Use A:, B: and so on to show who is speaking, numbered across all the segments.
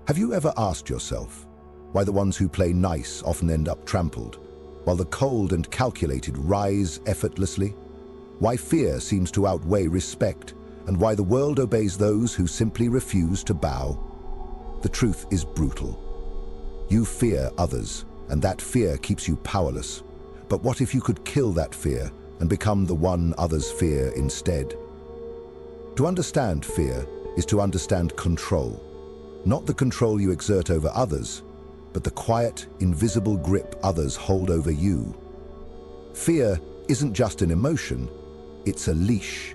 A: Have you ever asked yourself why the ones who play nice often end up trampled, while the cold and calculated rise effortlessly? Why fear seems to outweigh respect, and why the world obeys those who simply refuse to bow? The truth is brutal. You fear others, and that fear keeps you powerless. But what if you could kill that fear and become the one others fear instead? To understand fear is to understand control. Not the control you exert over others, but the quiet, invisible grip others hold over you. Fear isn't just an emotion, it's a leash.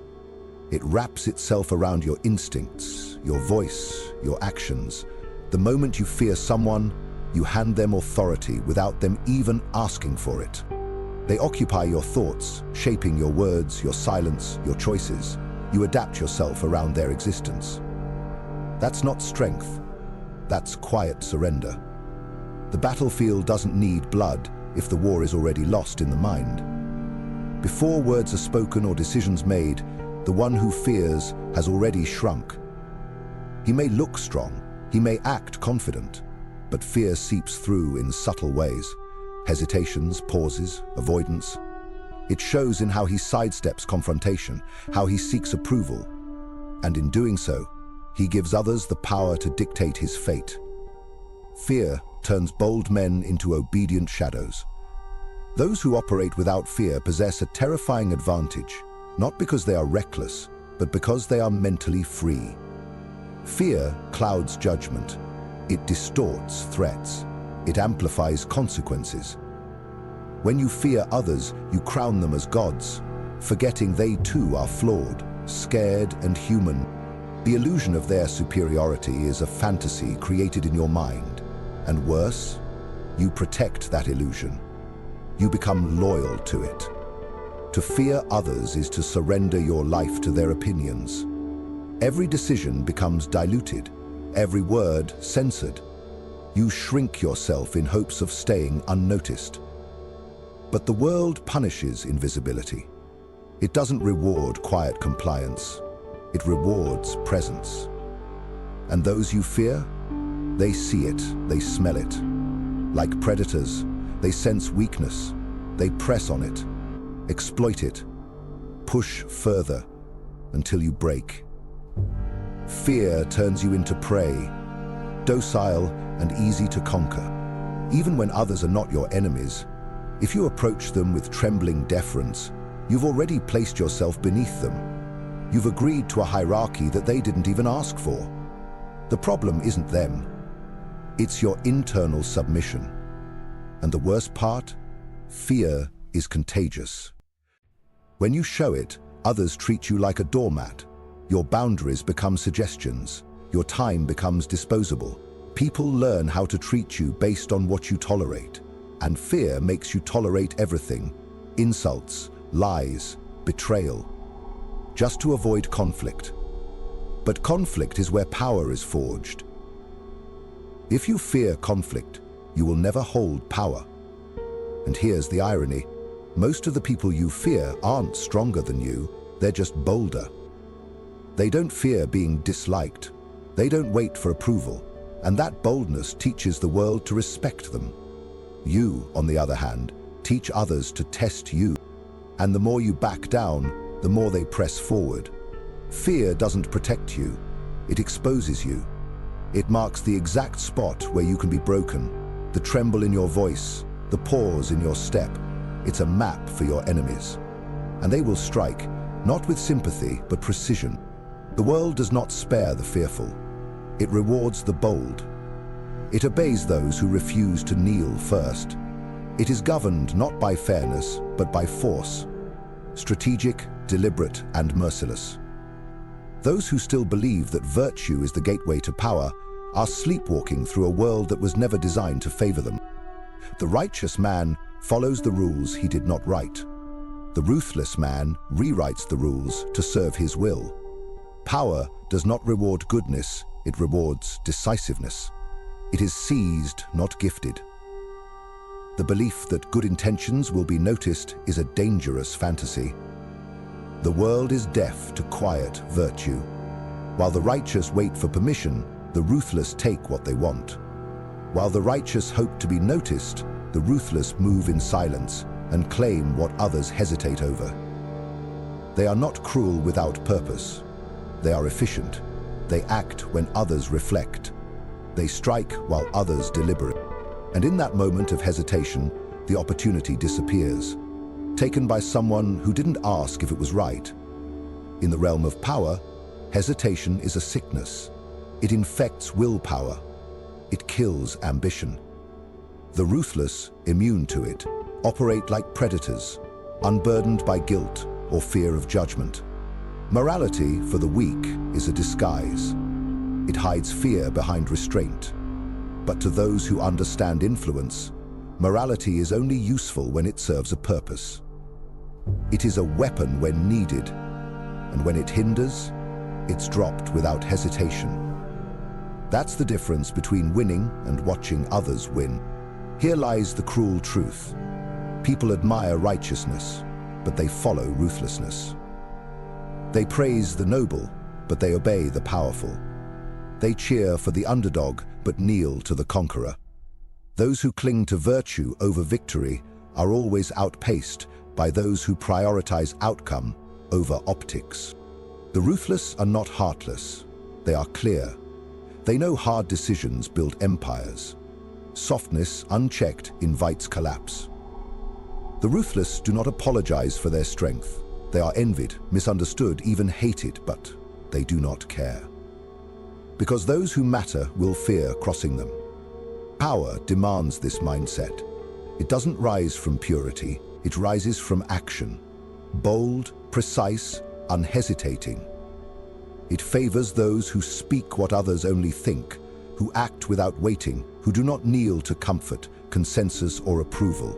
A: It wraps itself around your instincts, your voice, your actions. The moment you fear someone, you hand them authority without them even asking for it. They occupy your thoughts, shaping your words, your silence, your choices. You adapt yourself around their existence. That's not strength. That's quiet surrender. The battlefield doesn't need blood if the war is already lost in the mind. Before words are spoken or decisions made, the one who fears has already shrunk. He may look strong, he may act confident, but fear seeps through in subtle ways. Hesitations, pauses, avoidance. It shows in how he sidesteps confrontation, how he seeks approval. And in doing so, he gives others the power to dictate his fate. Fear turns bold men into obedient shadows. Those who operate without fear possess a terrifying advantage, not because they are reckless, but because they are mentally free. Fear clouds judgment. It distorts threats. It amplifies consequences. When you fear others, you crown them as gods, forgetting they too are flawed, scared and human. The illusion of their superiority is a fantasy created in your mind. And worse, you protect that illusion. You become loyal to it. To fear others is to surrender your life to their opinions. Every decision becomes diluted, every word censored. You shrink yourself in hopes of staying unnoticed. But the world punishes invisibility. It doesn't reward quiet compliance. It rewards presence. And those you fear, they see it, they smell it. Like predators, they sense weakness. They press on it, exploit it, push further until you break. Fear turns you into prey, docile and easy to conquer. Even when others are not your enemies, if you approach them with trembling deference, you've already placed yourself beneath them. You've agreed to a hierarchy that they didn't even ask for. The problem isn't them. It's your internal submission. And the worst part? Fear is contagious. When you show it, others treat you like a doormat. Your boundaries become suggestions. Your time becomes disposable. People learn how to treat you based on what you tolerate. And fear makes you tolerate everything. Insults, lies, betrayal. Just to avoid conflict. But conflict is where power is forged. If you fear conflict, you will never hold power. And here's the irony. Most of the people you fear aren't stronger than you, they're just bolder. They don't fear being disliked. They don't wait for approval. And that boldness teaches the world to respect them. You, on the other hand, teach others to test you. And the more you back down, the more they press forward. Fear doesn't protect you. It exposes you. It marks the exact spot where you can be broken. The tremble in your voice, the pause in your step. It's a map for your enemies. And they will strike, not with sympathy, but precision. The world does not spare the fearful. It rewards the bold. It obeys those who refuse to kneel first. It is governed not by fairness, but by force. Strategic, deliberate, and merciless. Those who still believe that virtue is the gateway to power are sleepwalking through a world that was never designed to favor them. The righteous man follows the rules he did not write. The ruthless man rewrites the rules to serve his will. Power does not reward goodness, it rewards decisiveness. It is seized, not gifted. The belief that good intentions will be noticed is a dangerous fantasy. The world is deaf to quiet virtue. While the righteous wait for permission, The ruthless take what they want. While the righteous hope to be noticed, the ruthless move in silence and claim what others hesitate over. They are not cruel without purpose. They are efficient. They act when others reflect. They strike while others deliberate. And in that moment of hesitation, the opportunity disappears, taken by someone who didn't ask if it was right. In the realm of power, hesitation is a sickness. It infects willpower. It kills ambition. The ruthless, immune to it, operate like predators, unburdened by guilt or fear of judgment. Morality, for the weak, is a disguise. It hides fear behind restraint. But to those who understand influence, morality is only useful when it serves a purpose. It is a weapon when needed, and when it hinders, it's dropped without hesitation. That's the difference between winning and watching others win. Here lies the cruel truth. People admire righteousness, but they follow ruthlessness. They praise the noble, but they obey the powerful. They cheer for the underdog, but kneel to the conqueror. Those who cling to virtue over victory are always outpaced by those who prioritize outcome over optics. The ruthless are not heartless. They are clear. They know hard decisions build empires. Softness, unchecked, invites collapse. The ruthless do not apologize for their strength. They are envied, misunderstood, even hated, but they do not care. Because those who matter will fear crossing them. Power demands this mindset. It doesn't rise from purity, it rises from action. Bold, precise, unhesitating. It favors those who speak what others only think, who act without waiting, who do not kneel to comfort, consensus, or approval.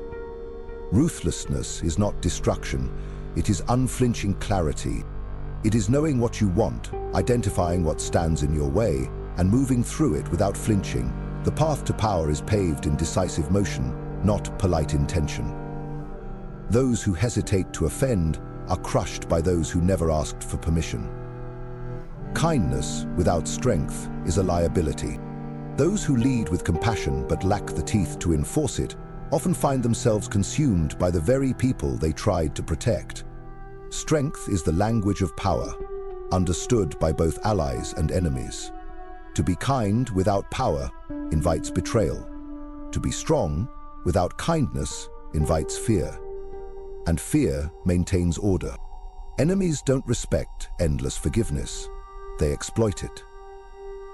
A: Ruthlessness is not destruction, it is unflinching clarity. It is knowing what you want, identifying what stands in your way, and moving through it without flinching. The path to power is paved in decisive motion, not polite intention. Those who hesitate to offend are crushed by those who never asked for permission. Kindness without strength is a liability. Those who lead with compassion but lack the teeth to enforce it often find themselves consumed by the very people they tried to protect. Strength is the language of power, understood by both allies and enemies. To be kind without power invites betrayal. To be strong without kindness invites fear. And fear maintains order. Enemies don't respect endless forgiveness. They exploit it.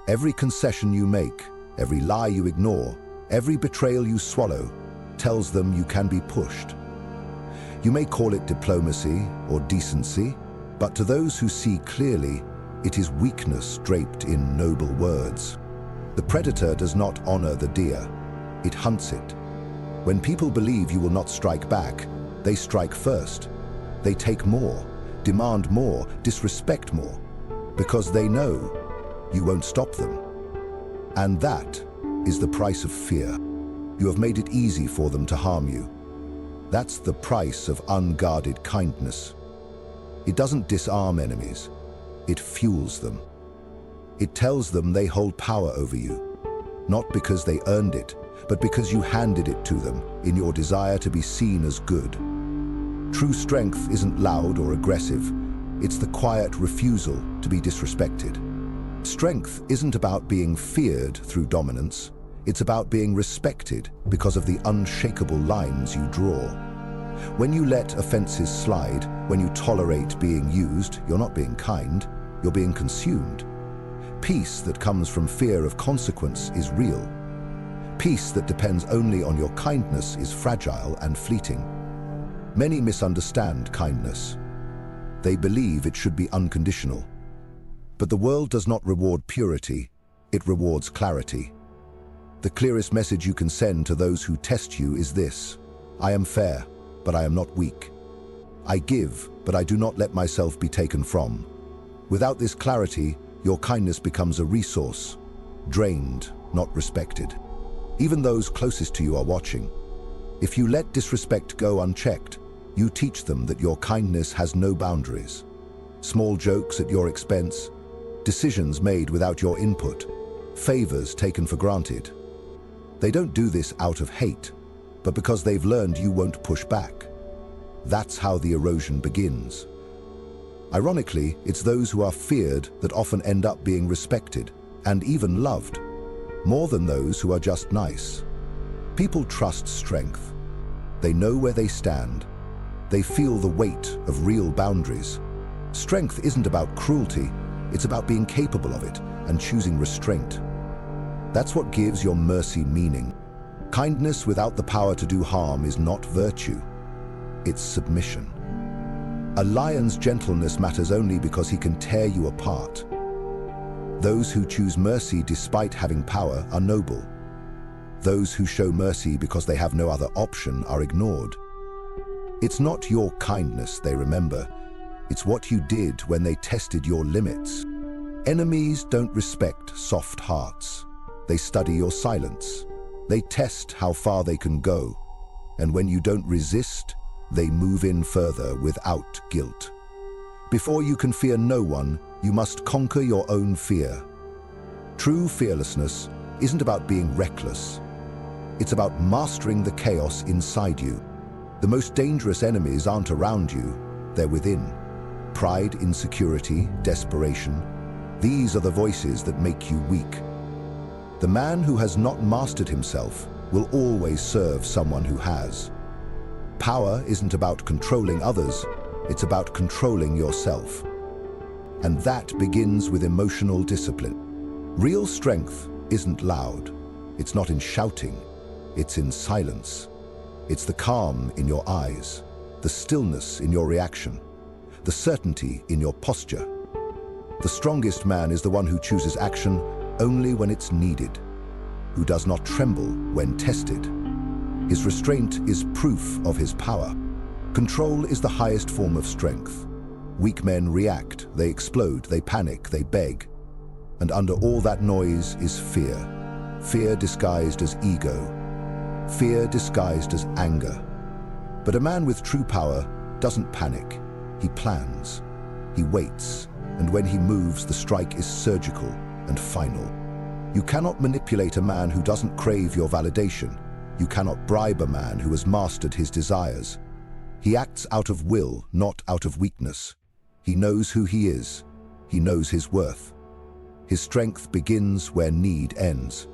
A: Every concession you make, every lie you ignore, every betrayal you swallow, tells them you can be pushed. You may call it diplomacy or decency, but to those who see clearly, it is weakness draped in noble words. The predator does not honor the deer, it hunts it. When people believe you will not strike back, they strike first. They take more, demand more, disrespect more, because they know you won't stop them. And that is the price of fear. You have made it easy for them to harm you. That's the price of unguarded kindness. It doesn't disarm enemies, it fuels them. It tells them they hold power over you, not because they earned it, but because you handed it to them in your desire to be seen as good. True strength isn't loud or aggressive, it's the quiet refusal to be disrespected. Strength isn't about being feared through dominance, it's about being respected because of the unshakable lines you draw. When you let offenses slide, when you tolerate being used, you're not being kind, you're being consumed. Peace that comes from fear of consequence is real. Peace that depends only on your kindness is fragile and fleeting. Many misunderstand kindness. They believe it should be unconditional. But the world does not reward purity, it rewards clarity. The clearest message you can send to those who test you is this: I am fair, but I am not weak. I give, but I do not let myself be taken from. Without this clarity, your kindness becomes a resource, drained, not respected. Even those closest to you are watching. If you let disrespect go unchecked, you teach them that your kindness has no boundaries. Small jokes at your expense, decisions made without your input, favors taken for granted. They don't do this out of hate, but because they've learned you won't push back. That's how the erosion begins. Ironically, it's those who are feared that often end up being respected and even loved, more than those who are just nice. People trust strength. They know where they stand. They feel the weight of real boundaries. Strength isn't about cruelty, it's about being capable of it and choosing restraint. That's what gives your mercy meaning. Kindness without the power to do harm is not virtue, it's submission. A lion's gentleness matters only because he can tear you apart. Those who choose mercy despite having power are noble. Those who show mercy because they have no other option are ignored. It's not your kindness they remember, it's what you did when they tested your limits. Enemies don't respect soft hearts. They study your silence. They test how far they can go. And when you don't resist, they move in further without guilt. Before you can fear no one, you must conquer your own fear. True fearlessness isn't about being reckless. It's about mastering the chaos inside you. The most dangerous enemies aren't around you, they're within. Pride, insecurity, desperation. These are the voices that make you weak. The man who has not mastered himself will always serve someone who has. Power isn't about controlling others, it's about controlling yourself. And that begins with emotional discipline. Real strength isn't loud. It's not in shouting, it's in silence. It's the calm in your eyes, the stillness in your reaction, the certainty in your posture. The strongest man is the one who chooses action only when it's needed, who does not tremble when tested. His restraint is proof of his power. Control is the highest form of strength. Weak men react, they explode, they panic, they beg. And under all that noise is fear. Fear disguised as ego. Fear disguised as anger. But a man with true power doesn't panic. He plans. He waits. And when he moves, the strike is surgical and final. You cannot manipulate a man who doesn't crave your validation. You cannot bribe a man who has mastered his desires. He acts out of will, not out of weakness. He knows who he is. He knows his worth. His strength begins where need ends,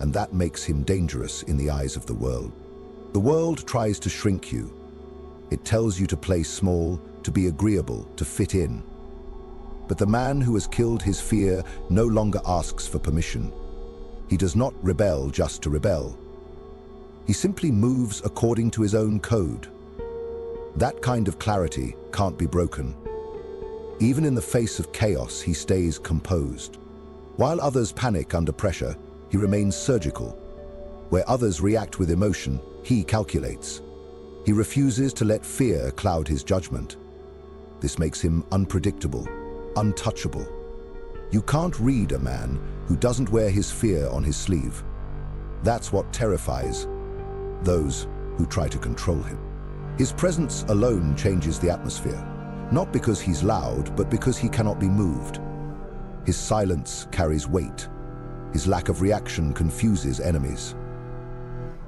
A: and that makes him dangerous in the eyes of the world. The world tries to shrink you. It tells you to play small, to be agreeable, to fit in. But the man who has killed his fear no longer asks for permission. He does not rebel just to rebel. He simply moves according to his own code. That kind of clarity can't be broken. Even in the face of chaos, he stays composed. While others panic under pressure, he remains surgical. Where others react with emotion, he calculates. He refuses to let fear cloud his judgment. This makes him unpredictable, untouchable. You can't read a man who doesn't wear his fear on his sleeve. That's what terrifies those who try to control him. His presence alone changes the atmosphere, not because he's loud, but because he cannot be moved. His silence carries weight. His lack of reaction confuses enemies.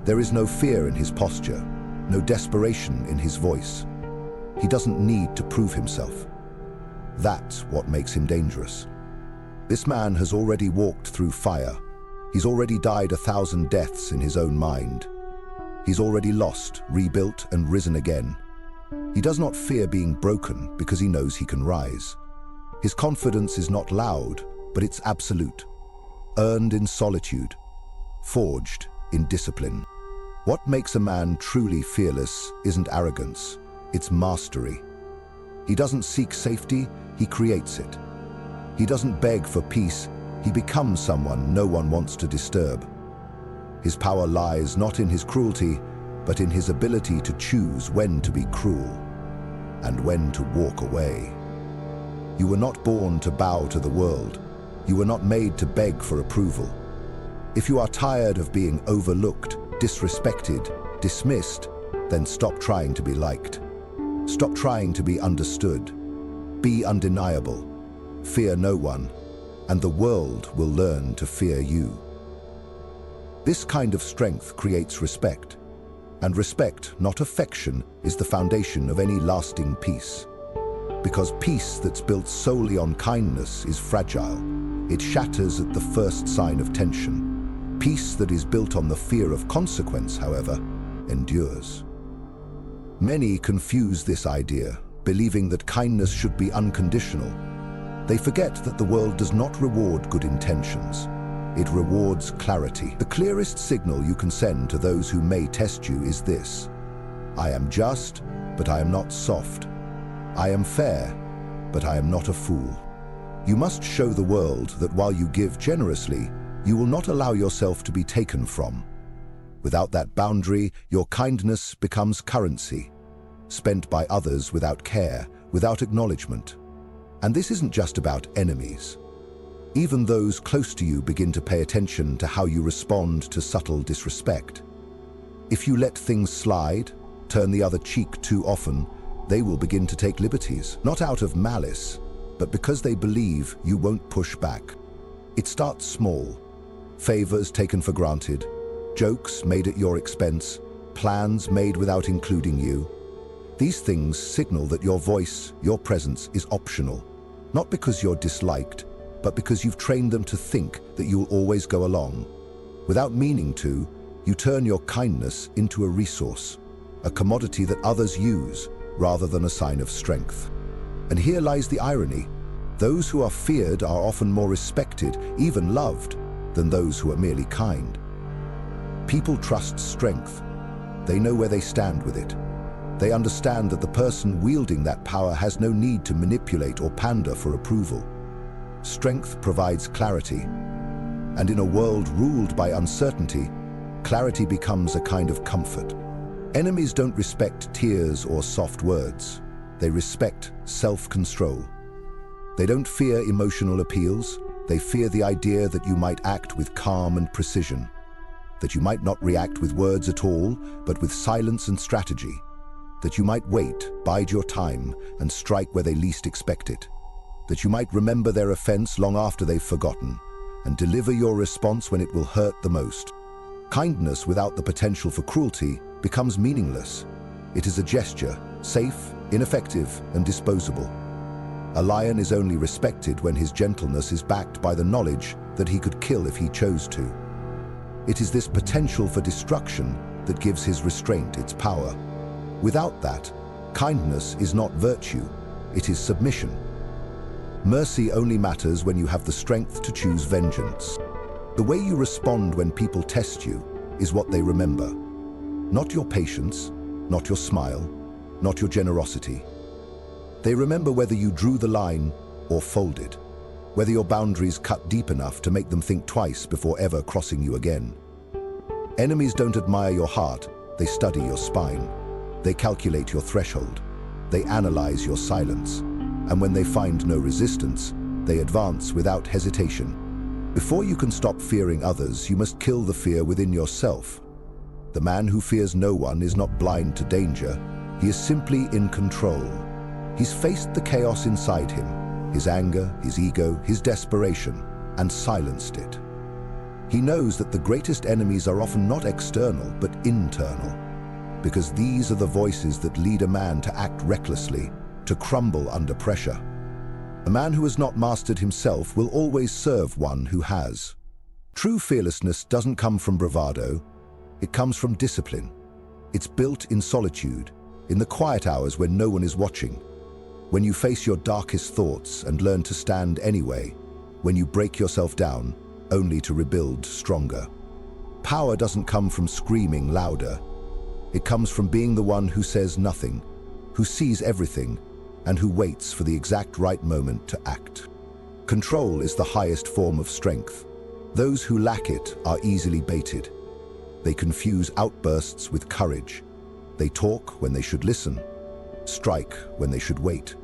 A: There is no fear in his posture, no desperation in his voice. He doesn't need to prove himself. That's what makes him dangerous. This man has already walked through fire. He's already died 1,000 deaths in his own mind. He's already lost, rebuilt, and risen again. He does not fear being broken because he knows he can rise. His confidence is not loud, but it's absolute. Earned in solitude, forged in discipline. What makes a man truly fearless isn't arrogance, it's mastery. He doesn't seek safety, he creates it. He doesn't beg for peace, he becomes someone no one wants to disturb. His power lies not in his cruelty, but in his ability to choose when to be cruel and when to walk away. You were not born to bow to the world. You were not made to beg for approval. If you are tired of being overlooked, disrespected, dismissed, then stop trying to be liked. Stop trying to be understood. Be undeniable. Fear no one. and the world will learn to fear you. This kind of strength creates respect, and respect, not affection, is the foundation of any lasting peace. Because peace that's built solely on kindness is fragile. It shatters at the first sign of tension. Peace that is built on the fear of consequence, however, endures. Many confuse this idea, believing that kindness should be unconditional. They forget that the world does not reward good intentions. It rewards clarity. The clearest signal you can send to those who may test you is this: I am just, but I am not soft. I am fair, but I am not a fool. You must show the world that while you give generously, you will not allow yourself to be taken from. Without that boundary, your kindness becomes currency, spent by others without care, without acknowledgement. And this isn't just about enemies. Even those close to you begin to pay attention to how you respond to subtle disrespect. If you let things slide, turn the other cheek too often, they will begin to take liberties, not out of malice, but because they believe you won't push back. It starts small. Favors taken for granted, jokes made at your expense, plans made without including you. These things signal that your voice, your presence is optional, not because you're disliked, but because you've trained them to think that you'll always go along. Without meaning to, you turn your kindness into a resource, a commodity that others use rather than a sign of strength. And here lies the irony. Those who are feared are often more respected, even loved, than those who are merely kind. People trust strength. They know where they stand with it. They understand that the person wielding that power has no need to manipulate or pander for approval. Strength provides clarity, and in a world ruled by uncertainty, clarity becomes a kind of comfort. Enemies don't respect tears or soft words. They respect self-control. They don't fear emotional appeals. They fear the idea that you might act with calm and precision, that you might not react with words at all, but with silence and strategy, that you might wait, bide your time, and strike where they least expect it, that you might remember their offense long after they've forgotten, and deliver your response when it will hurt the most. Kindness without the potential for cruelty becomes meaningless. It is a gesture, safe, ineffective, and disposable. A lion is only respected when his gentleness is backed by the knowledge that he could kill if he chose to. It is this potential for destruction that gives his restraint its power. Without that, kindness is not virtue, it is submission. Mercy only matters when you have the strength to choose vengeance. The way you respond when people test you is what they remember. Not your patience, not your smile, not your generosity. They remember whether you drew the line or folded, whether your boundaries cut deep enough to make them think twice before ever crossing you again. Enemies don't admire your heart, they study your spine. They calculate your threshold. They analyze your silence. And when they find no resistance, they advance without hesitation. Before you can stop fearing others, you must kill the fear within yourself. The man who fears no one is not blind to danger. He is simply in control. He's faced the chaos inside him, his anger, his ego, his desperation, and silenced it. He knows that the greatest enemies are often not external, but internal, because these are the voices that lead a man to act recklessly, to crumble under pressure. A man who has not mastered himself will always serve one who has. True fearlessness doesn't come from bravado, it comes from discipline. It's built in solitude, in the quiet hours when no one is watching, when you face your darkest thoughts and learn to stand anyway, when you break yourself down only to rebuild stronger. Power doesn't come from screaming louder. It comes from being the one who says nothing, who sees everything, and who waits for the exact right moment to act. Control is the highest form of strength. Those who lack it are easily baited. They confuse outbursts with courage. They talk when they should listen, strike when they should wait.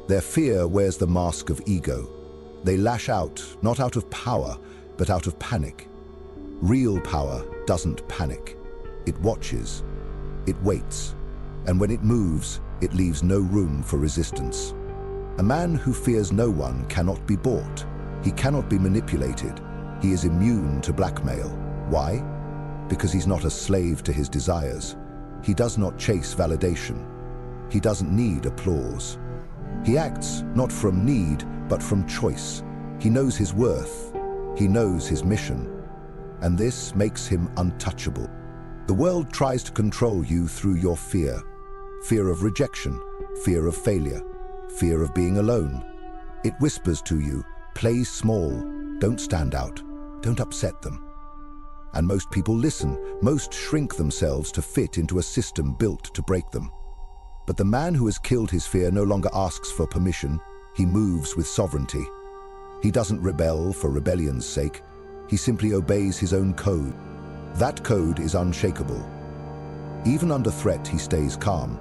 A: Their fear wears the mask of ego. They lash out, not out of power, but out of panic. Real power doesn't panic. It watches, it waits, and when it moves, it leaves no room for resistance. A man who fears no one cannot be bought. He cannot be manipulated. He is immune to blackmail. Why? Because he's not a slave to his desires. He does not chase validation. He doesn't need applause. He acts not from need, but from choice. He knows his worth. He knows his mission. And this makes him untouchable. The world tries to control you through your fear. Fear of rejection, fear of failure, fear of being alone. It whispers to you, play small, don't stand out, don't upset them. And most people listen, most shrink themselves to fit into a system built to break them. But the man who has killed his fear no longer asks for permission, he moves with sovereignty. He doesn't rebel for rebellion's sake, he simply obeys his own code. That code is unshakable. Even under threat, he stays calm.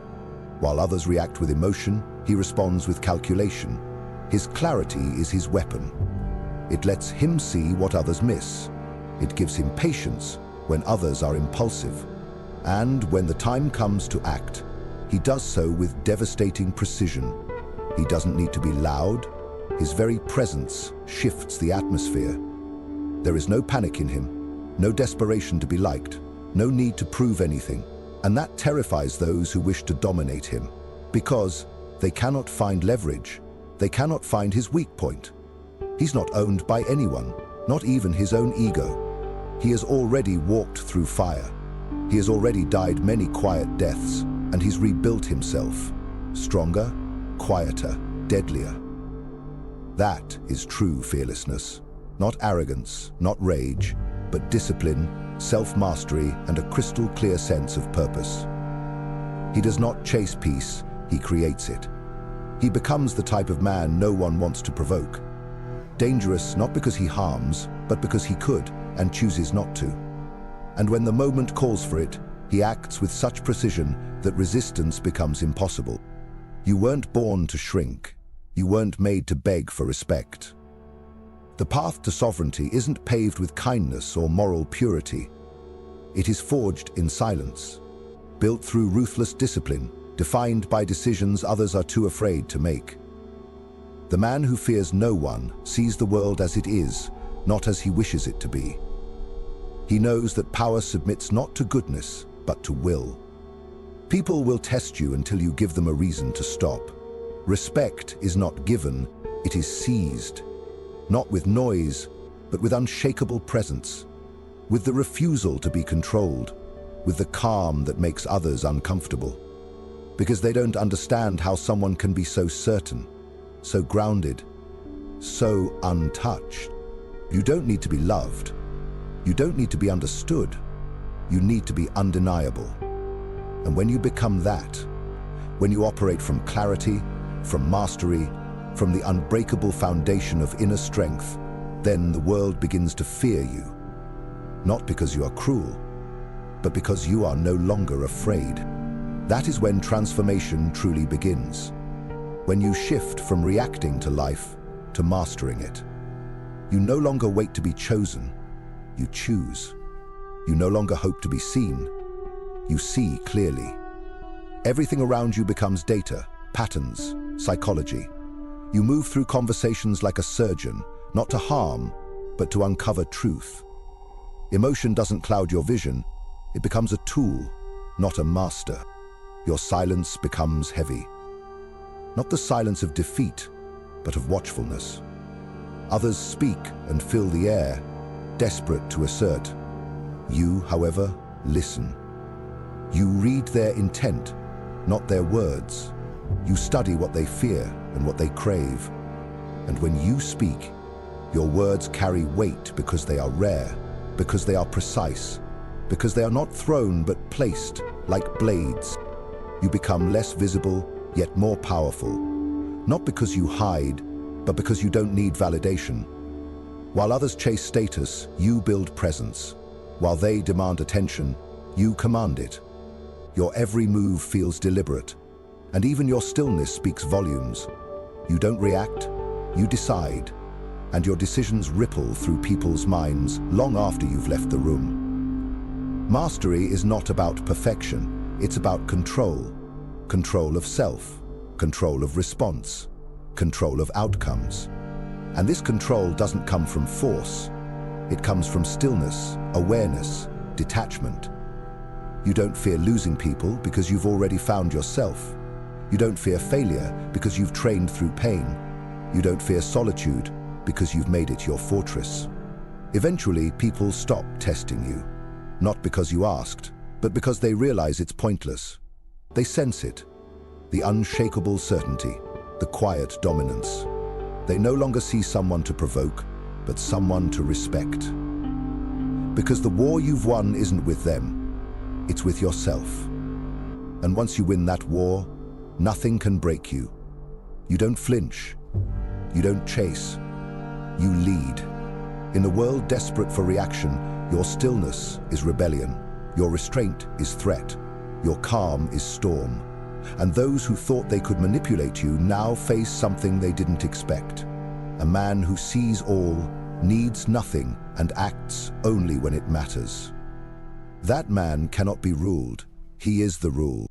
A: While others react with emotion, he responds with calculation. His clarity is his weapon. It lets him see what others miss. It gives him patience when others are impulsive. And when the time comes to act, he does so with devastating precision. He doesn't need to be loud. His very presence shifts the atmosphere. There is no panic in him, no desperation to be liked, no need to prove anything. And that terrifies those who wish to dominate him, because they cannot find leverage. They cannot find his weak point. He's not owned by anyone, not even his own ego. He has already walked through fire. He has already died many quiet deaths, and he's rebuilt himself, stronger, quieter, deadlier. That is true fearlessness. Not arrogance, not rage, but discipline, self-mastery, and a crystal-clear sense of purpose. He does not chase peace, he creates it. He becomes the type of man no one wants to provoke. Dangerous not because he harms, but because he could, and chooses not to. And when the moment calls for it, he acts with such precision that resistance becomes impossible. You weren't born to shrink. You weren't made to beg for respect. The path to sovereignty isn't paved with kindness or moral purity. It is forged in silence, built through ruthless discipline, defined by decisions others are too afraid to make. The man who fears no one sees the world as it is, not as he wishes it to be. He knows that power submits not to goodness, but to will. People will test you until you give them a reason to stop. Respect is not given, it is seized. Not with noise, but with unshakable presence. With the refusal to be controlled. With the calm that makes others uncomfortable. Because they don't understand how someone can be so certain, so grounded, so untouched. You don't need to be loved. You don't need to be understood. You need to be undeniable. And when you become that, when you operate from clarity, from mastery, from the unbreakable foundation of inner strength, then the world begins to fear you. Not because you are cruel, but because you are no longer afraid. That is when transformation truly begins. When you shift from reacting to life to mastering it. You no longer wait to be chosen, you choose. You no longer hope to be seen, you see clearly. Everything around you becomes data, patterns, psychology. You move through conversations like a surgeon, not to harm, but to uncover truth. Emotion doesn't cloud your vision, it becomes a tool, not a master. Your silence becomes heavy. Not the silence of defeat, but of watchfulness. Others speak and fill the air, desperate to assert. You, however, listen. You read their intent, not their words. You study what they fear and what they crave. And when you speak, your words carry weight because they are rare, because they are precise, because they are not thrown but placed like blades. You become less visible, yet more powerful. Not because you hide, but because you don't need validation. While others chase status, you build presence. While they demand attention, you command it. Your every move feels deliberate, and even your stillness speaks volumes. You don't react, you decide, and your decisions ripple through people's minds long after you've left the room. Mastery is not about perfection, it's about control. Control of self, control of response, control of outcomes. And this control doesn't come from force. It comes from stillness, awareness, detachment. You don't fear losing people because you've already found yourself. You don't fear failure because you've trained through pain. You don't fear solitude because you've made it your fortress. Eventually, people stop testing you, not because you asked, but because they realize it's pointless. They sense it, the unshakable certainty, the quiet dominance. They no longer see someone to provoke, but someone to respect. Because the war you've won isn't with them, it's with yourself. And once you win that war, nothing can break you. You don't flinch, you don't chase, you lead. In a world desperate for reaction, your stillness is rebellion, your restraint is threat, your calm is storm. And those who thought they could manipulate you now face something they didn't expect. A man who sees all, needs nothing, and acts only when it matters. That man cannot be ruled. He is the rule.